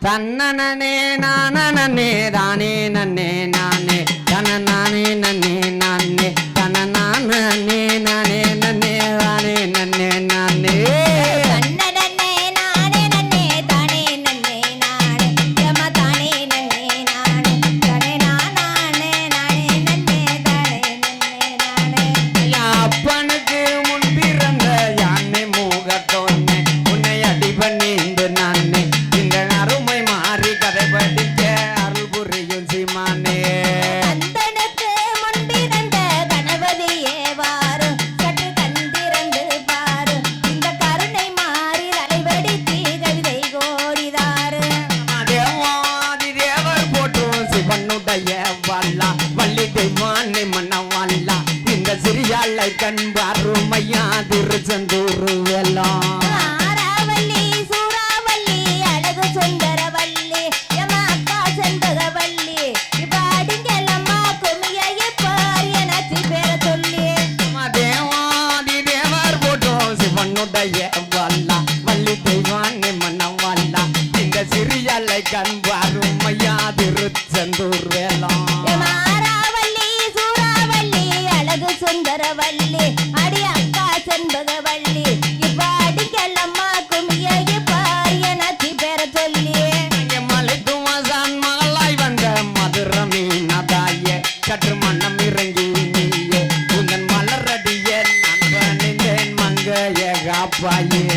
தன்னனே நானே தானே நன்னே நானே தன நானே நன்னே நானே தன நானே நானே நன்னே தானே நன்னே நானே கண் பாருமையா திருச்செந்தூர் வெள்ளம் ஆராவல்லி சூறாவல்லி அழகு சுந்தரவல்லி எமா அக்கா செண்பகவல்லி இப்பாடிங்கெல்லம்மா குமியை பார் எனக்கு பேர சொல்லி தேவாதி தேவர் போட்டோம் சிவனுடைய வல்லா வள்ளி தெய்வானி மன்னம் வல்லா இந்த சிறியலை கண் பாருமையா திருச்செந்தூர் வெள்ளம் சுந்தரவல்லி அடி அக்கா செண்பகவல்லி இப்பாடிக்கெல்லம்மா குமியை பார் எனக்கு பேர சொல்லி மலை துவசான் மகளாய் வந்த மதுர மீனதாயே சற்று மன்னம் இறங்கி நீயே உங்கள் மலரடிய நண்பனிந்தேன் மங்கைய காப்பாயே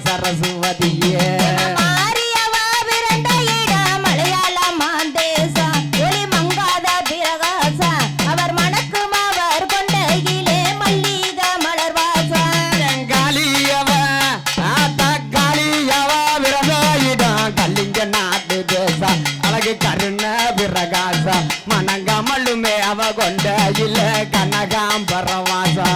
சரஸ்வதியே மாரியவா பிறந்த இடம் மலையாள மாந்தேசா ஒளி மங்காத பிரகாசா அவர் மணக்கும் அவர் கொண்டையிலே மல்லிக மலர்வாசா காளியவ காளியவ பிறந்த இடம் கல்லிங்க நாட்டு தேசா அழகு கருண பிரகாசா மனங்கமலுமே அவ கொண்டையில கனகாம்பரவாசா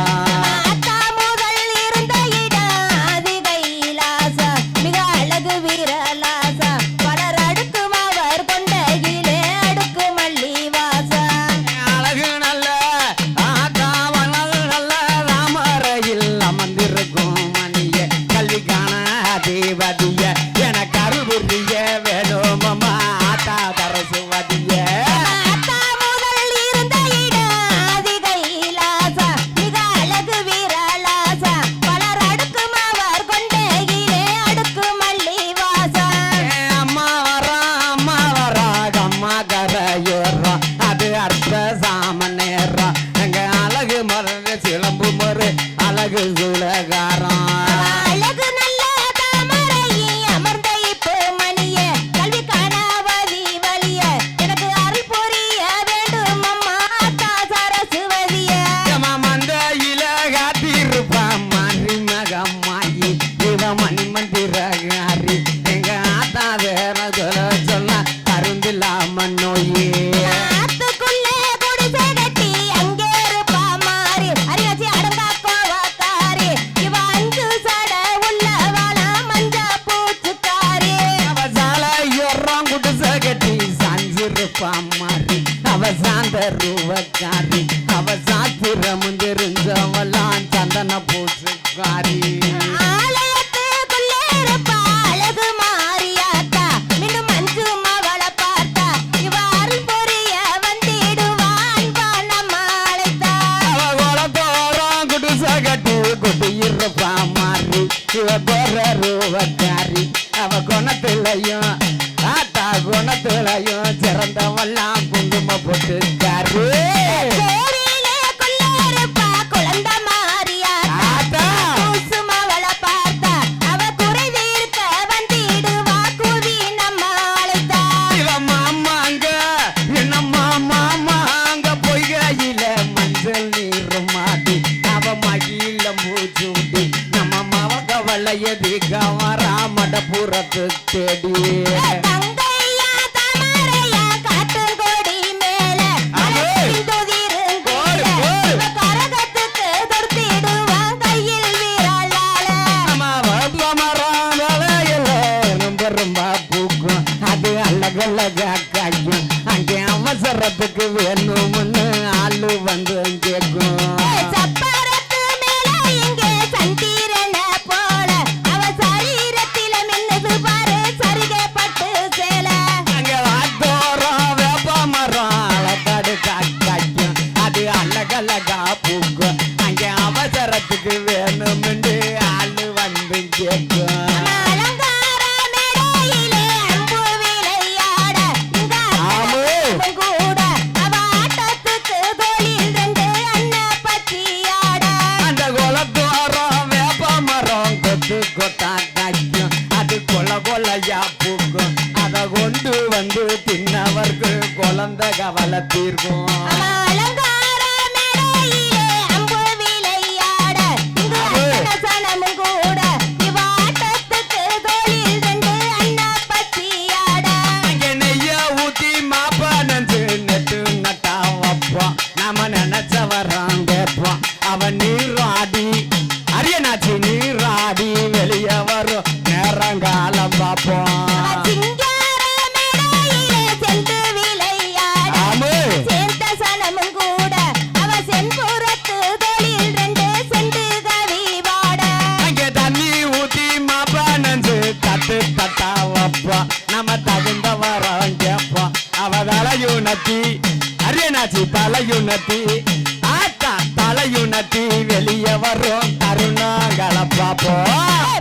எனக்கு அருள்புரிய வேணும் மாதா சரஸ்வதிய முதல் இருந்த இடாதி கைலாசா மிக அழகு வீரலாசா பலர் அடுக்கும் அவர் கொண்டையிலே அடுக்கு மல்லி வாசா அம்மா வரா அம்மா கரையோறா அது அர்த்த சாமனேறா எங்க அழகு மறு சிலம்பு மறு அழகு சுலகாரம் அவ சாந்த ரூவக்காரி அவ சாத்திரமும் தெரிஞ்சவளான் சந்தன பூசுக்காரி அழகு மாறியாத்தா மீண்டும் மஞ்சு மவளை பார்த்தா இவாறு பொரிய வந்திடுவான் நம்மளைத்தா அவ குளத்தோரம் குடிசை கட்டி குடியிருப்பா மாறி இவ போற ரூவக்காரி அவ குணத்திலையும் ஆத்தா குணத்திலையும் சிறந்தவெல்லாம் குங்கும போட்டுக்காரு மடப்புறத்து தேடி கரகத்துக்கு தொடுத்திடுவான் கை கவலை தீர்க்கும் அவ அலங்கார மேடையிலே அம்பு விளையாட இங்கு அத்தனை சனமும் கூட இவ ஆட்டத்துக்கு தோளில் ரெண்டு அண்ணா பச்சியாட அங்க நெய்ய ஊத்தி மாப்பா நெஞ்சு நெட்டு நட்டா வைப்போம் நாம நினைச்ச வரான் கேட்போம் அவன் நீராடி அரியனாச்சி நீராடி வெளியே வரும் நேரங்காலம் பார்ப்போம் அவ சிங்கார மேடையிலே சென்று விளையாட ஆமே சேர்ந்த சனமும் கூட அவ செம்புறத்து தோளில் ரெண்டு செண்டு கவி பாட அங்கே தண்ணி ஊத்தி மாப்பா நெஞ்சு தட்டு தட்டா வைப்போம் நம்ம தகுந்த வரோம் கேட்போம் அவ தலையுணத்தி அரியனாச்சி தலையுணத்தி ஆத்தா தலையுணத்தி வெளியே வரும் தருணங்களை பார்ப்போம்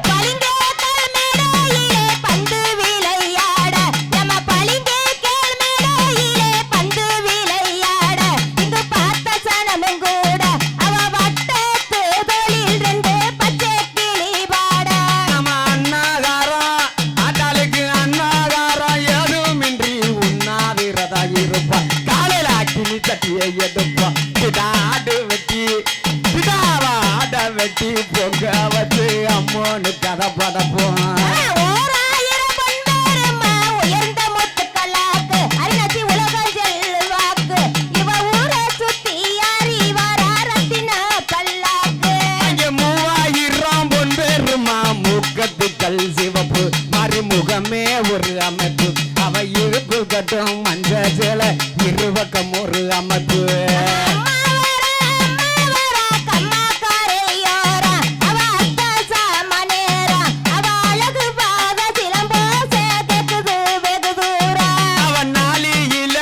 பளிங்கேக்கல் மேடையிலே பந்து விளையாட நம்ம பளிங்கேக்கல் மேடையிலே பந்து விளையாட இங்கு பார்த்த சனமும் கூட அவ வட்டத்து தோளில் ரெண்டு பச்சை கிளி பாட நம்ம அண்ணாகாரம் ஆட்டாளுக்கு அண்ணாகாரம் ஏதுமின்றி உண்ணாவிரதா இருப்பான் காலையில அக்கினி சட்டியை எடுப்பான் பிடாடு வெட்டி பிதாவா ஆட வெட்டி பொங்க வச்சு அம்மோனு கதை படப்போம் ஓராயிரம் பொன்பெருமா உயர்ந்த முத்துக்கல்லாக்கு அரிணாச்சி உலகம் செல்வாக்கு இவ ஊரை சுத்தி அறிவாரா ரத்தின பல்லாக்கு அங்கே 3000 பொன் பெருமா மூக்கத்து கல் சிவப்பு மறுமுகமே ஒரு அமைப்பு அவ இருப்பு கட்டும் மஞ்ச சேலை இருபக்கம் ஒரு அமைப்பு அம்மா வரா கம்மாக்காரையோரா அவ அத்தா சாமனேரா அவ அழகு பாத சிலம்போச கேக்குது வெகு தூரம் அவன் நாளியில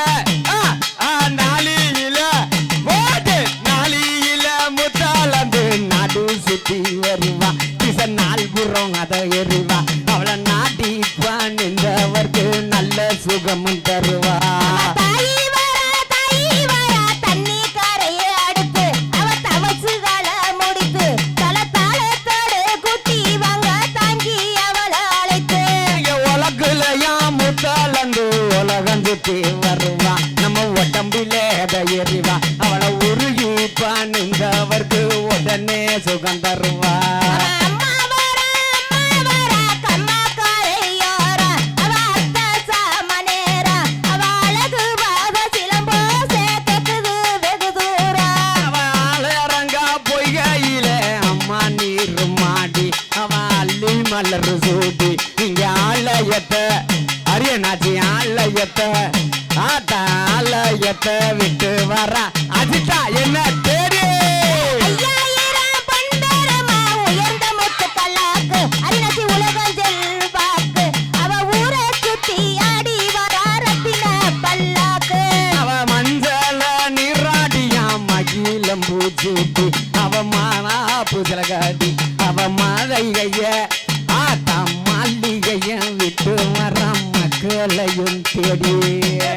ஓடு நாளியில முத்தாளந்து நடு சுத்தி வருவா கிசன் நாள்புறம் அதை எறிவா அவளை நாட்டிப்பா நின்றவர்க்கு நல்ல சுகமும் தருவா தாயி வரா தண்ணி கரையை அடுத்து அவ தவசுகளை முடித்து தலத்தாளத்தோடு குட்டி வாங்க தாங்கி அவளை அழைத்து இங்க உலகுலையா முத்தாளந்து உலகம் சுத்தி வருவா நம்ம உடம்பில அதை எறிவா அவளை உருகிப்பா நின்றவர்க்கு உடனே சுகம் தருவா அம்மா வரா கம்மாக்காரையோரா அவ அத்தா சாமனேரா அவ அழகு பாத சிலம்போச கேக்குது வெகு தூரம் அவன் ஆளரங்கா பொய்கையில அம்மா நீர் மாடி அவன் அள்ளி மலர் சூடி இங்க ஆலயத்தை அரியனாச்சி ஆலயத்தை ஆத்தா ஆலயத்தை விட்டு வர அஜிதா என்ன தேடி ஐயாயிரம் பொன்பெருமா உயர்ந்த முத்துக்கல்லாக்கு அரிணாச்சி உலகம் செல்வாக்கு அவ ஊரை சுத்தி ஆடி வரா ரத்தின பல்லாக்கு அவ மஞ்சள நீராடியா மகிழம் பூச்சூட்டி அவ மானா புசலகாடி அவ மாலைய ஆத்தா மாளிகைய விட்டு வர மக்களையும் தேடி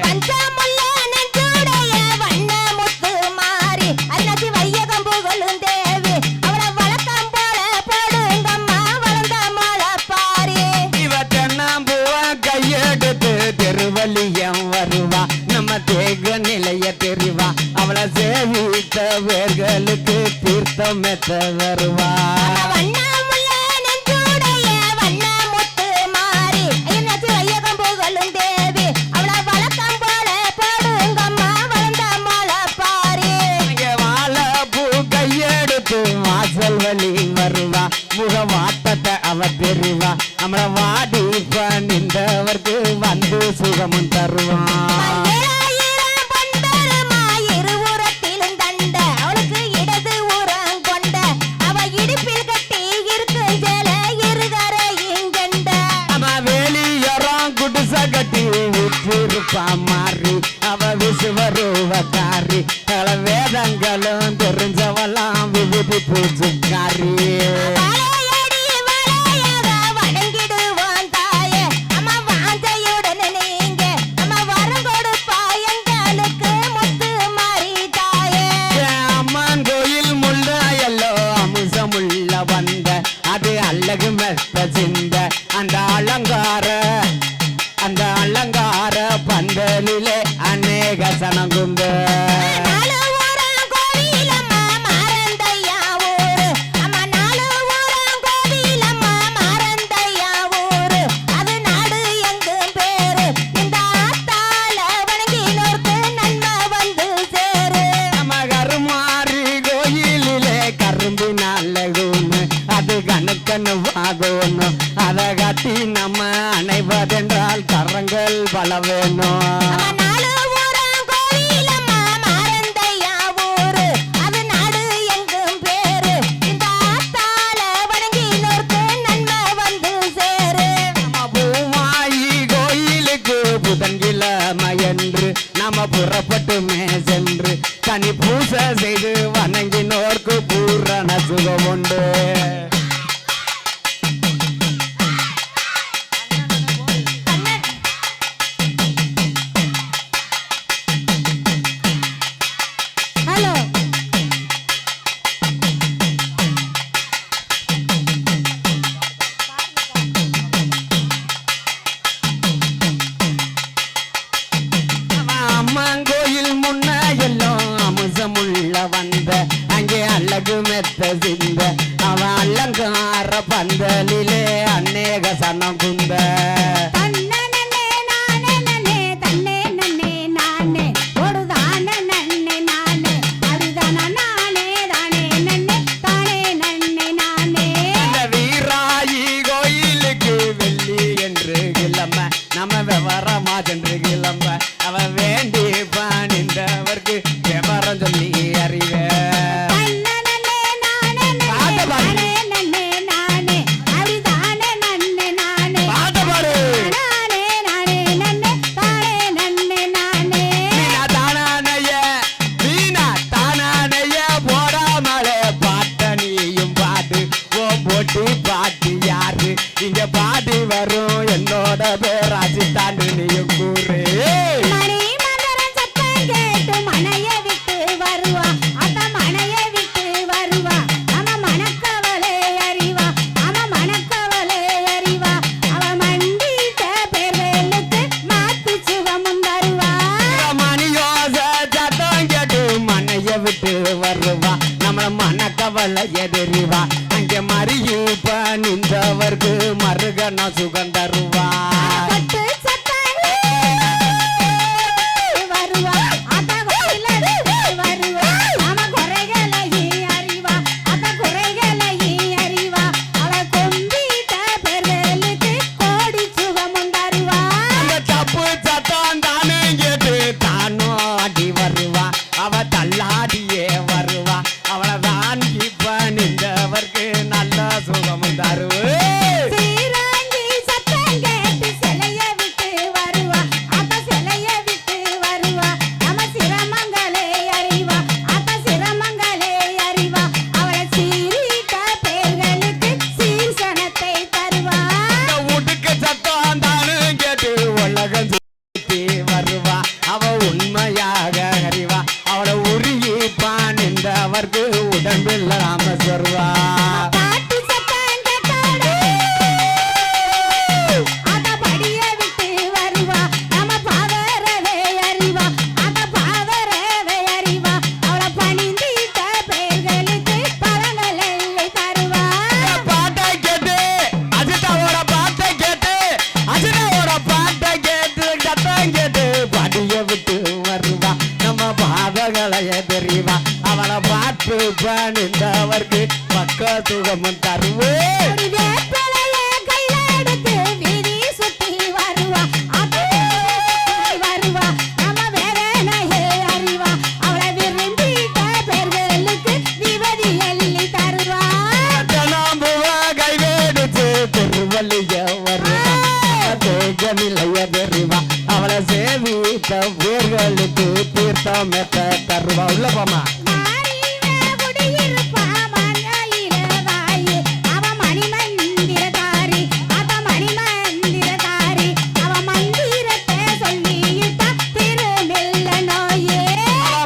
பஞ்சமுள்ள நெஞ்சுடைய வண்ண முத்து மாறி அரிணாச்சி வையகம் புகழும் தேவி அவளை வழக்கம் போல போடுங்கம்மா வளர்ந்த மழை பாரி இவ தென்னாம்பூவ கையெடுத்து தெருவலியம் வருவா நம்ம தேக நிலைய தெரிவா அவளை சேவித்த வேர்களுக்கு தீர்த்தம் மெத்த வருவா வண்ணமுள்ள நெஞ்சுடைய வண்ண முத்து மாறி அரிணாச்சி வையகம் புகழும் தேவி அவளை வழக்கம் போல போடுங்கம்மா வளர்ந்த மழை பாரி இங்க வாழை பூ கையெடுத்து வாசல் வழி வருவா முகவாட்டத்தை அவ தெரிவா நம்மள வாடி நின்றவர்க்கு வந்து சுகமும் தருவான் ஏழாயிரம் பொன்பெருமா இருபுறத்திலும் தண்ட அவளுக்கு இடது உரம் கொண்ட அவ இடுப்பில் கட்டி இருக்கும் சேல இருகரையும் கண்ட அவ வேலியறம் குடிச கட்டி விட்டிருப்பா மாறி அவ விசுவருவக்காரி அவள வேதங்களும் தெரிஞ்சவெல்லாம் விபூதி பூஜைக்காரி வளையடி வளையாக வணங்கிடுவோம் தாயே அம்மா வாஞ்சையுடன் நீங்க அம்மா வரம் கொடுப்பா எங்களுக்கு முத்து மாறி தாயே அம்மன் கோயில் முள்ள எல்லோ அமுசமுள்ள வந்த அது அழகு மெத்த சிந்த அந்த அலங்கார பந்தலிலே அநேக சன அழகுன்னு அது கணக்கன்னு வாகணும் அதை காட்டி நம்ம அணைவதென்றால் கரங்கள் பல வேணும் நாலு ஊரும் கோயிலம்மா மாரந்தையா ஊரு அது நாடு எங்கும் பேரு இந்த ஆத்தால வணங்கினோர்க்கு நன்மை வந்து சேரு நம்ம பூமாயி கோயிலுக்கு புதன்கிழமை என்று நம்ம புறப்பட்டுமே சென்று தனி பூசை செய்து வணங்கினோர்க்கு பூரண சுகம் உண்டு ஹலோ அம்மாங்கோயில் முன்ன எல்லாம் அமுசமுள்ள வந்த அங்கே அழகு மெத்த சிந்த அவன் அலங்கார பந்தலிலே அநேக சனம் குந்த தன்னனே நானே நன்னே தன்னே நன்னே நானே ஒடுதானே நன்னே நானே அடிதான நானே தானே நன்னே தானே நன்னே நானே இந்த வீராயி கோயிலுக்கு வெள்ளி என்று கிளம்ப நம்ம விவரமா சென்று கிளம்ப அவ வேண்டி பணிந்தவர்க்கு விவரம் சொல்லி அறிவே தன்னனே நானே நன்னே தானே நன்னே நானே அடிதானே நன்னே நானே பாடு நானே நானே நன்னே தானே நன்னே நானே வீணா தானானைய போடாமலே பாட்ட நீயும் பாடு ஓ போட்டி பாட்டு யாரு இங்க பாடி வரும் என்னோட பேராசி தாண்டு நீயும் கூறு மணி மந்திரம் சத்தம் கேட்டு மனைய விட்டு வருவா அத்த மனைய விட்டு வருவா அவ மணக்கவளே அறிவா அவ மணக்கவளே அறிவா அவ மண்டிட்ட பேர்களுக்கு மாத்து சுகமும் தருவா மணியோச சத்தம் கேட்டு மனைய விட்டு வருவா நம்ம மனக்கவலை எதிரிவா அங்கே மறியு பணிந்தவர்க்கு மருகன சுகம் தருவா கொட்டு சத்தம் வருவா அத்த கோயில வருவா அவ குறைகளையும் அறிவா அத்த குறைகளையும் அறிவா அவ கொம்பிட்ட பேர்களுக்கு கோடி சுகமும் தருவா அந்த தப்பு சத்தம் தானே கேட்டு தானும் ஆடி வருவா அவ தள்ளாடியே வருவா அவளை வாங்கி பணிந்தவர்க்கு நல்ல சுகமும் தருவு சீராங்கி சத்தம் கேட்டு சிலைய விட்டு வருவா அத்த சிலைய விட்டு வருவா நம்ம சிரமங்களே அறிவா அத்த சிரமங்களே அறிவா அவளை சீரிட்ட பேர்களுக்கு சீர்சனத்தை தருவா இந்த வீட்டுக்கு சத்தம் தானே கேட்டு உலகம் சுத்தி வருவா அவ உண்மையாக அறிவா அவளை உருகி பணிந்தவர்க்கு உடம்பில் ராம சொல்வா பாட்டு சத்தம் கேட்டோடு அத படிய விட்டு வருவா நம்ம பாவரவே அறிவா அத பாவரவே அறிவா அவளை பணிந்திட்ட பேர்களுக்கு பலங்கள் எல்லை தருவா பாட்டை கேட்டு அஜிதாவோட பாட்டை கேட்டு அஜிதாவோட பாட்டை கேட்டு சத்தம் கேட்டு படிய விட்டு வருவா நம்ம பாதகளை எதிரிவா அவளை பாட்டு பணிந்தவர்க்கு பக்க சுகமும் தருவே ஒரு வேப்பிலைய கையில எடுத்து வீதி சுத்தி வருவா அத வருவா நம்ம வேதனையே அறிவா அவளை விரும்பிட்ட பேர்களுக்கு விபதி எல்லி தருவா நாம்புவ கைவேடிச்சு திருவள்ளிய வருவா தேகநிலைய தெரிவா அவளை சேவித்த பேர்களுக்கு தீர்த்தம் தருவா உள்ள போமா மாறின குடியிருப்பா மங்கையில வாயி அவ மணிமந்திரகாரி அத மணிமந்திரகாரி அவ மந்திரத்தை சொல்லிட்டா திருமெல்ல நோயே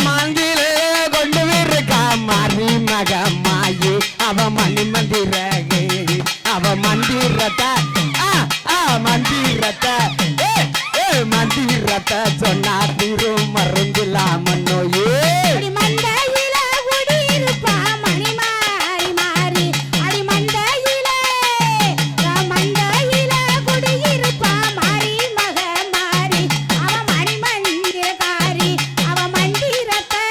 மந்திலே கொண்டு இருக்கா மாறி மகமாயி அவ மணி மந்திரகை அவ மந்திரத்தை மந்திரத்தை சொன்னா திரு மருந்தில்லாம நோயே அடி மந்தையில குடியிருப்பா மணிமாரி மாறி அடி மந்தையில குடியிருப்பா மாறி மக மாறி அவ மணிமந்திரகாரி அவ மந்திரத்தை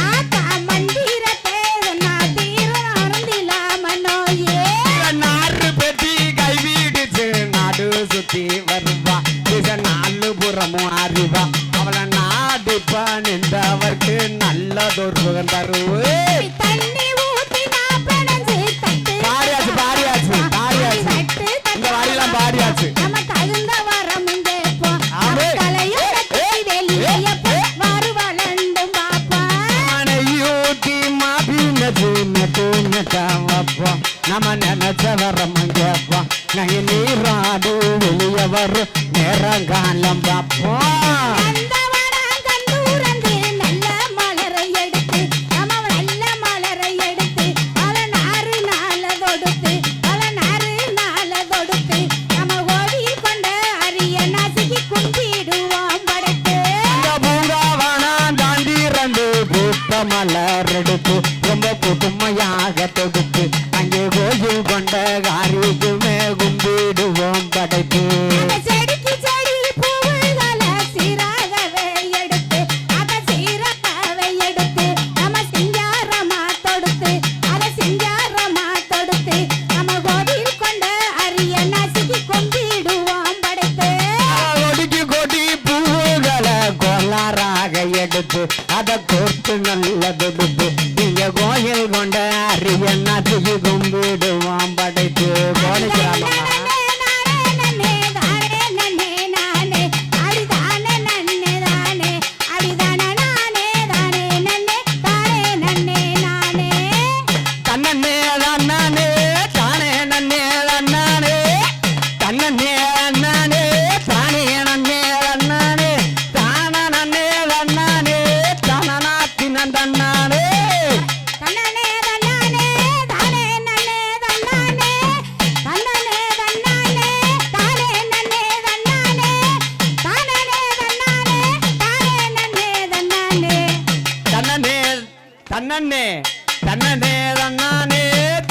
ஆத்தா மந்திரத்தை சொன்னா தீர அருந்தில நம்ம நினைச்ச வரம் கேட்போம் நாங்க நீராடு வெளியே வரும் நேரம் காலம் பார்ப்போம் நந்தவனம் கண்டூரந்து நல்ல மலரை எடுத்து நம்ம நல்ல மலரை எடுத்து பல நாறு நாள தொடுத்து பல நாறு நாள தொடுத்து நம்ம கோவில் கொண்ட அரிய நசுக்கி கும்பிடுவோம் படைத்து இந்த பூங்காவனம் தாண்டி இறந்து பூத்த மலர் எடுத்து ரொம்ப புதுமையாக தொடுத்து அங்கே கோயில் கொண்ட காரிக்குமே கும்பிடுவோம் படைத்து அந்த செடிக்கு செடி பூவுகளை சீராகவே எடுத்து அதை சீராகவே எடுத்து நம்ம சிங்காரமா தொடுத்து அதை சிங்காரமா தொடுத்து நம்ம கோவில் கொண்ட அரிய நசுக்கி கும்பிடுவோம் படைத்து கொடிக்கு கொடி பூவுகளை கோளாறாக எடுத்து அதை கோர்த்து நல்ல தொடுத்து நீங்க கோயில் கொண்ட அரிய நதிக்கு கும்பிடுவோம் படைத்து கோணிக்கிறாமா தன்னே தன்னானே தானே நன்னே தன்னானே தன்னே தன்னானே தானே நன்னே தன்னானே தான நன்னே தன்னானே தானநாத்தின தன்னானே தன்னே தன்னே தன்னே தன்னானே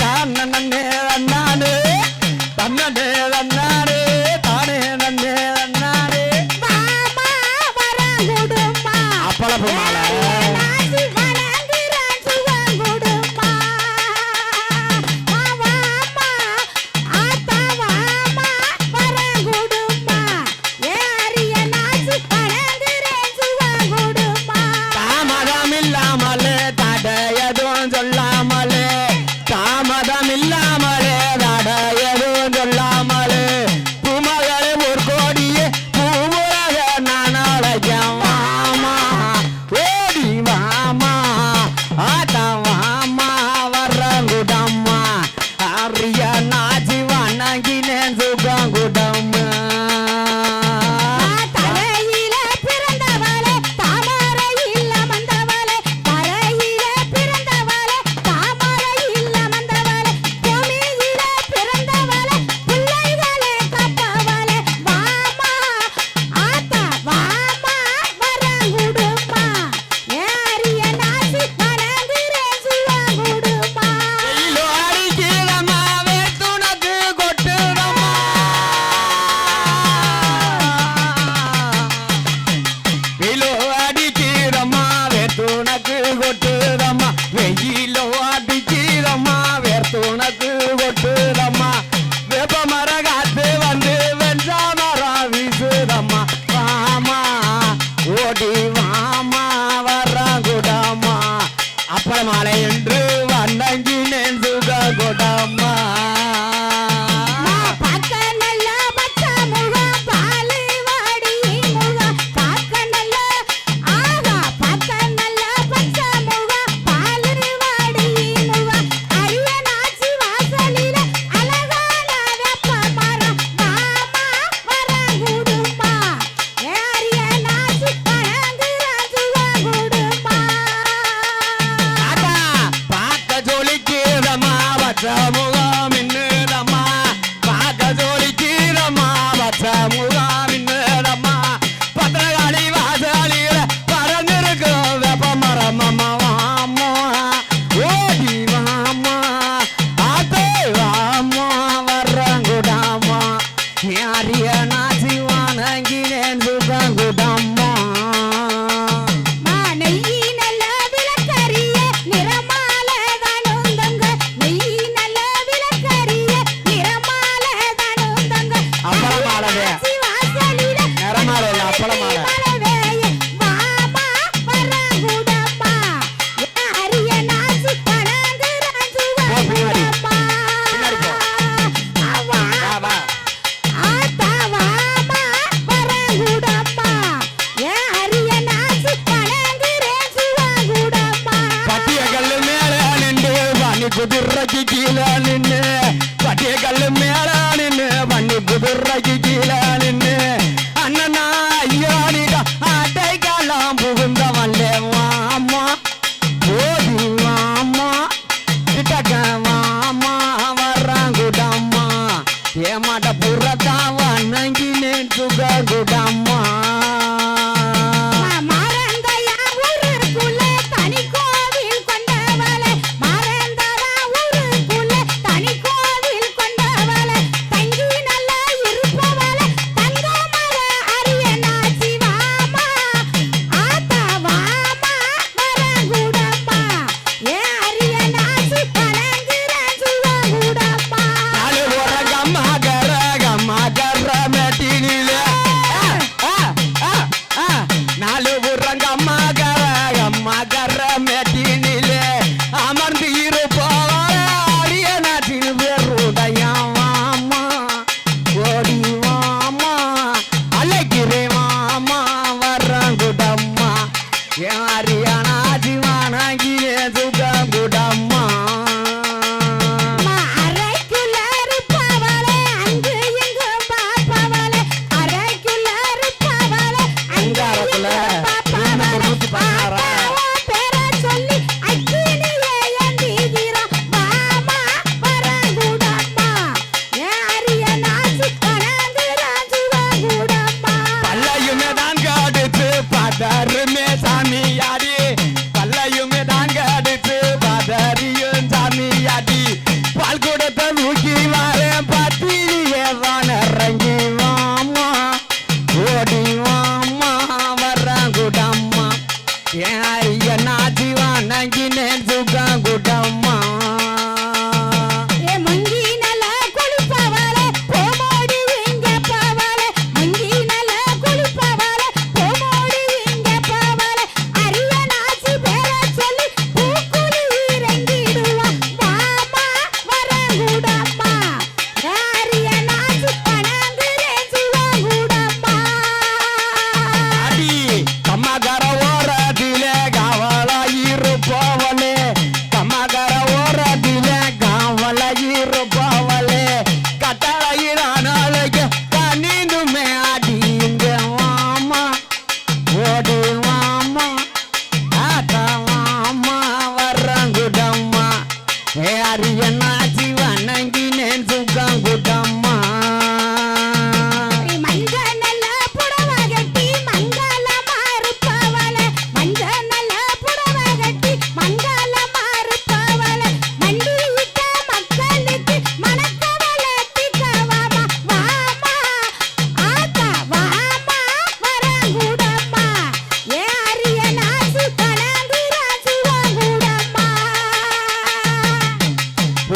தான நன்னே தன்னானே தன்னே தன்னானே தானே நன்னே தன்னானே அப்பளப்பு மாலை தாமதம் இல்லாமலே தடையதும் சொல்லாமலே தாமதம் இல்லாமலே தடையதும் சொல்லாமலே பூமகளே ஒரு கோடியே பூவுலக நான் அழைக்கம் வாமா ஓடி வாமா ஆத்தா வாமா வர்றங்குடம்மா அரிய நாச்சி வணங்கினேன் சுகங்குடம்மா தரையில பிறந்தவளே தாமரை இல்ல மந்தவளே தரையில பிறந்தவளே தாமரை இல்ல மந்தவளே பூமியில பிறந்தவளே பிள்ளைகளே காப்பவளே வாமா ஆத்தா வாமா வரங்குடுமா ஏறிய நாசி வணங்குறேன் சுவாங்குடுமா வெயிலோ அடிக்கிறமா வேத்துனக்கு கொட்டுதம்மா வெயிலோ அடிக்கிறமா வேத்துனக்கு கொட்டுதம்மா வெயிலோ அடிக்கிறமா வேத்துனக்கு கொட்டுதம்மா வேப்ப மர காத்து வந்து வெஞ்சா மரம் வீசுதம்மா வாமா ஓடி வாமா வர்றங்குடம்மா அப்பள மாலை என்று வந்தங்கினேன் சுக கொடம்மா பார்க்க நல்ல பச்சை முகம் பாலு வாடி முகம் பார்க்க நல்ல ஆகா பார்க்க நல்ல பச்சை முகம் பாலு வாடி முகம் அரிய நாச்சி வாசலில பட்டியக்கல்லு மேல நின்னு பண்ணி குதிரைக்கு கீழே நின்னு அண்ணனா ஐயோ நீங்க அடைக்கலாம் புகுந்தவன்லே வாமா ஓடி வாமா கிட்டக்க வாமா வர்றாங்குடம்மா ஏமாட்ட புறத்தான் வணங்கினே சுககுடம்மா மறந்தையா ஊருக்குள்ள தனி கோவில் கொண்டவளே மறந்ததா ஊருக்குள்ள தனி கோவில் கொண்டவளே தங்கி நல்லா இருப்பவளே தங்கமல அரியனாச்சி வாமா ஆத்தா வாமா வரகுடம்மா ஏ அரியனாச்சி கலங்குற சுவகுடம்மா நாலு உரகம்மா கர மெட்டினிலே நாலு உரங்கம்மா கர மெட்டினிலே அமர்ந்து இருப்பவளே அரியனாற்றில் வெறுடையாமா ஓடி வாமா அழைக்கிறே வாமா வர்றாங்குடம்மா என் அரியனாச்சி வணங்கினே சுகங்குடம்மா அரைக்குள்ள இருப்பவளே அங்கு எங்கும் பார்ப்பவளே அரைக்குள்ள இருப்பவளே அங்காரக்குள்ள இன்னும் 116 பேர சொல்லி அக்கினியே ஏந்திகிறோம் வாமா வரகுடம்மா ஏ அரியனாச்சி கலங்குற சுவகுடம்மா பல்லையுமே தான் கடிச்சு பதறுமே சாமியாடி பல்லையுமே தான் கடிச்சு பதறியும் சாமியாடி பால் கொடுத்த தூக்கி வரேன் பத்திரியே வானறங்கி வாமா ஓடி வாமா வர்றாங்குடம்மா என் ஐயனாச்சி வணங்கினேன் சுகங்குடம்மா ஏ மங்கி நல்ல குளிப்பவளே போமோடி இங்க பவளே மங்கி நல்ல குளிப்பவளே போமோடி இங்க பவளே அரியனாச்சி பேர சொல்லி பூக்குழி இறங்கிடுவா வாமா வரகுடம்மா ஏ அரியனாச்சி கணங்குறே சுவகுடம்மா அடி கம்மகர ஓரத்திலே காவலாயிருப்பவளே கம்மகர ஓரத்திலே காவலாயிருப்பவளே கட்டளையினாலே கனிந்துமே அடி இங்க வாமா ஓடி வாமா ஆத்தா வாமா வர்றாங்குடம்மா ஏ அரியனாச்சி வணங்கினேன் சுகங்குடம்மா மஞ்ச நல்ல புடவ கட்டி மங்களமா இருப்பவளே மஞ்ச நல்ல புடவ கட்டி மங்களமா இருப்பவளே மண்டியிட்ட மக்களுக்கு மணக்கவளே திக்கவாமா வாமா ஆத்தா வாமா வரகுடம்மா ஏ அரியனாச்சி கலங்குற சுவகுடம்மா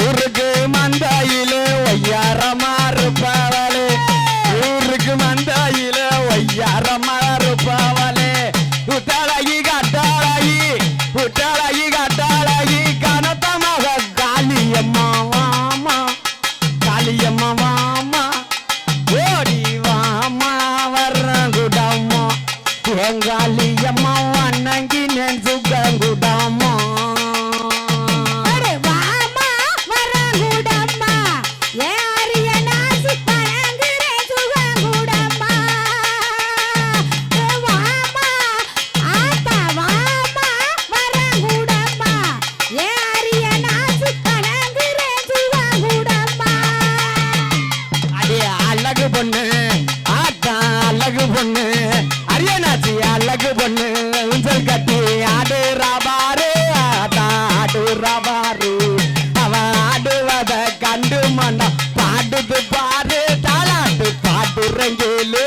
ஊருக்கு மந்தாயிலே ஒய்யாரமா இருப்பவளே ஊருக்கு மந்தாயிலே ஒய்யாரமா இருப்பவளே உத்தழகி கட்டாளகி கனத்த மக காளியம்மா வாமா காளியம்மா வாமா ஓடி வாமா வர்றங்குடம்மா எங்காளியம்மா வணங்கினேன் சுகங்குடம்மா அடே வாமா வரகுடம்மா ஏ அரியனாச்சி கலங்குற சுவகுடம்மா ஏ வாமா ஆத்தா வாமா வரகுடம்மா ஏ அரியனாச்சி கலங்குற சுவகுடம்மா அடே அழகு பொண்ணு ஆத்தா அழகு பொண்ணு அரியனாச்சி அழகு பொண்ணு உஞ்சல் கட்டி ஆடுறா பாரு ஆத்தா ஆடுறா பாரு அவ ஆடுவத கண்டு மண்ணா பாடுது பாரு தாளாட்டு பாடுறங்கேலு